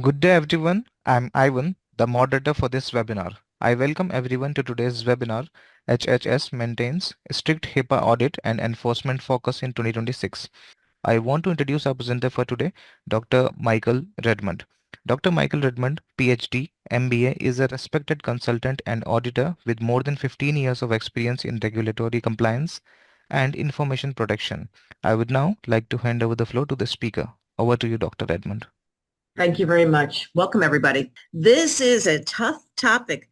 Good day everyone. I'm Ivan, the moderator for this webinar. I welcome everyone to today's webinar. HHS maintains a strict HIPAA audit and enforcement focus in 2026. I want to introduce our presenter for today, Dr. Michael Redmond. Dr. Michael Redmond, PhD, MBA, is a respected consultant and auditor with more than 15 years of experience in regulatory compliance and information protection. I would now like to hand over the floor to the speaker. Over to you, Dr. Redmond. Thank you very much. Welcome, everybody. This is a tough topic.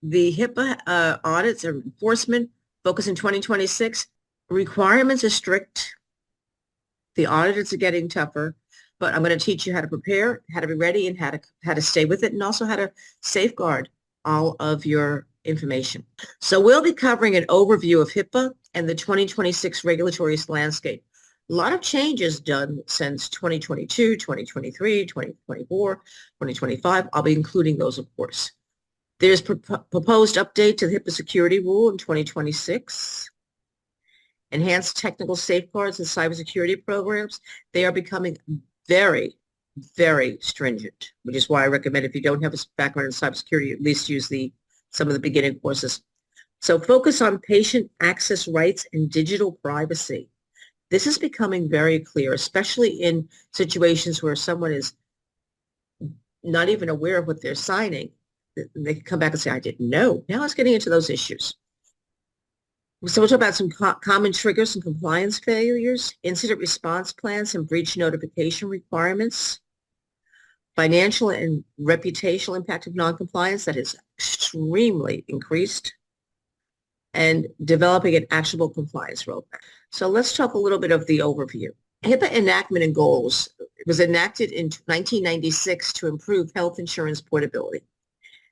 The HIPAA audits or enforcement focus in 2026. Requirements are strict. The auditors are getting tougher, but I'm going to teach you how to prepare, how to be ready, and how to stay with it, and also how to safeguard all of your information. So we'll be covering an overview of HIPAA and the 2026 regulatory landscape. A lot of changes done since 2022, 2023, 2024, 2025. I'll be including those, of course. There's proposed update to the HIPAA Security Rule in 2026. Enhanced technical safeguards and cybersecurity programs. They are becoming very, very stringent, which is why I recommend if you don't have a background in cybersecurity, at least use some of the beginning courses. So focus on patient access rights and digital privacy. This is becoming very clear, especially in situations where someone is not even aware of what they're signing. They can come back and say, I didn't know. Now it's getting into those issues. So we'll talk about some common triggers and compliance failures, incident response plans and breach notification requirements, financial and reputational impact of noncompliance that has extremely increased, and developing an actionable compliance roadmap. So let's talk a little bit of the overview. HIPAA enactment and goals. It was enacted in 1996 to improve health insurance portability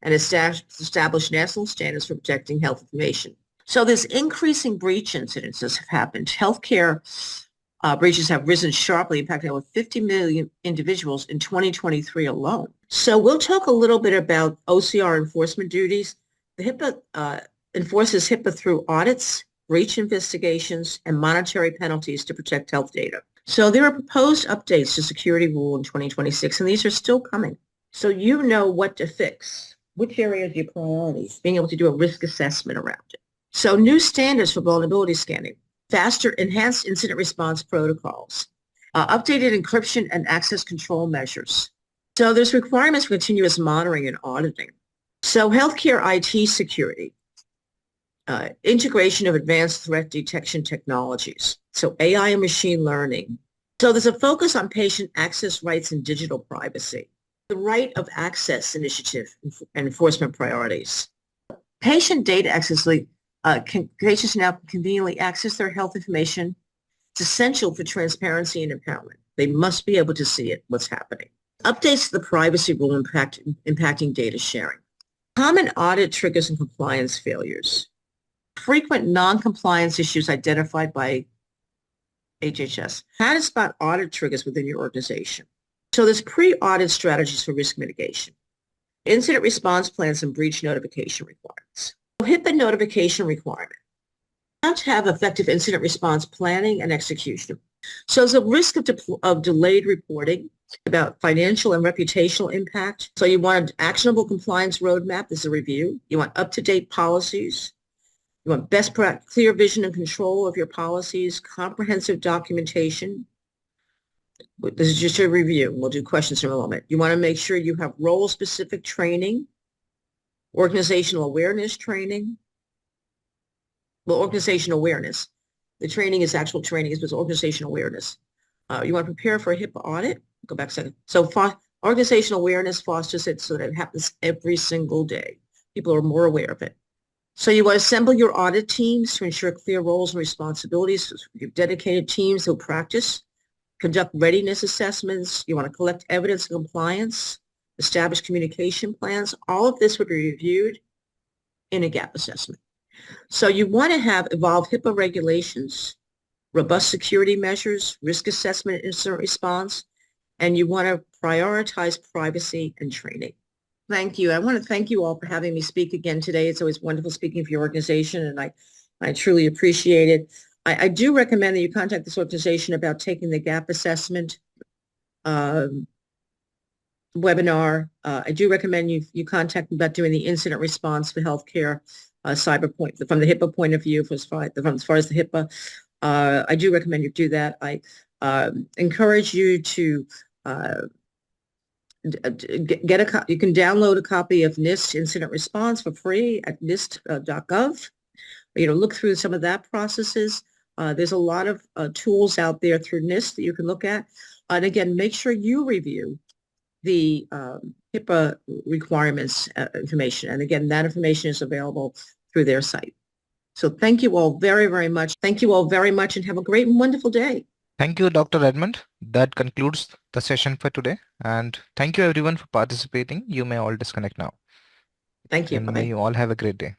and establish national standards for protecting health information. So there's increasing breach incidences have happened. Healthcare breaches have risen sharply, impacting over 50 million individuals in 2023 alone. So we'll talk a little bit about OCR enforcement duties. The HIPAA enforces HIPAA through audits, breach investigations, and monetary penalties to protect health data. So there are proposed updates to Security Rule in 2026, and these are still coming. So you know what to fix, which areas are your priorities, being able to do a risk assessment around it. So new standards for vulnerability scanning, faster enhanced incident response protocols, updated encryption and access control measures. So there's requirements for continuous monitoring and auditing. So healthcare IT security, integration of advanced threat detection technologies. So AI and machine learning. So there's a focus on patient access rights and digital privacy. The right of access initiative and enforcement priorities. Patient data access, patients now conveniently access their health information. It's essential for transparency and empowerment. They must be able to see it, what's happening. Updates to the privacy rule impacting data sharing. Common audit triggers and compliance failures. Frequent non-compliance issues identified by HHS. How to spot audit triggers within your organization. So there's pre-audit strategies for risk mitigation. Incident response plans and breach notification requirements. HIPAA notification requirement. How to have effective incident response planning and execution. So there's a risk of delayed reporting about financial and reputational impact. So you want an actionable compliance roadmap. This is a review. You want up-to-date policies. You want best clear vision and control of your policies, comprehensive documentation. This is just a review. We'll do questions in a moment. You want to make sure you have role-specific training, organizational awareness training. Well, organizational awareness. The training is actual training, but it's organizational awareness. You want to prepare for a HIPAA audit. Go back a second. So organizational awareness fosters it so that it happens every single day. People are more aware of it. So you want to assemble your audit teams to ensure clear roles and responsibilities. You have dedicated teams who practice, conduct readiness assessments. You want to collect evidence of compliance, establish communication plans. All of this would be reviewed in a gap assessment. So you want to evolve HIPAA regulations, robust security measures, risk assessment, incident response, and you want to prioritize privacy and training. Thank you. I want to thank you all for having me speak again today. It's always wonderful speaking for your organization, and I truly appreciate it. I do recommend that you contact this organization about taking the gap assessment. webinar. I do recommend you contact me about doing the incident response for healthcare cyber point from the HIPAA point of view, as far as the HIPAA. I do recommend you do that. I encourage you to get you can download a copy of NIST incident response for free at nist.gov. Look through some of that processes. There's a lot of tools out there through NIST that you can look at. And again, make sure you review the HIPAA requirements information. And again, that information is available through their site. So thank you all very, very much. Thank you all very much and have a great and wonderful day. Thank you, Dr. Edmund. That concludes the session for today. And thank you everyone for participating. You may all disconnect now. Thank you. And Bye. may you all have a great day.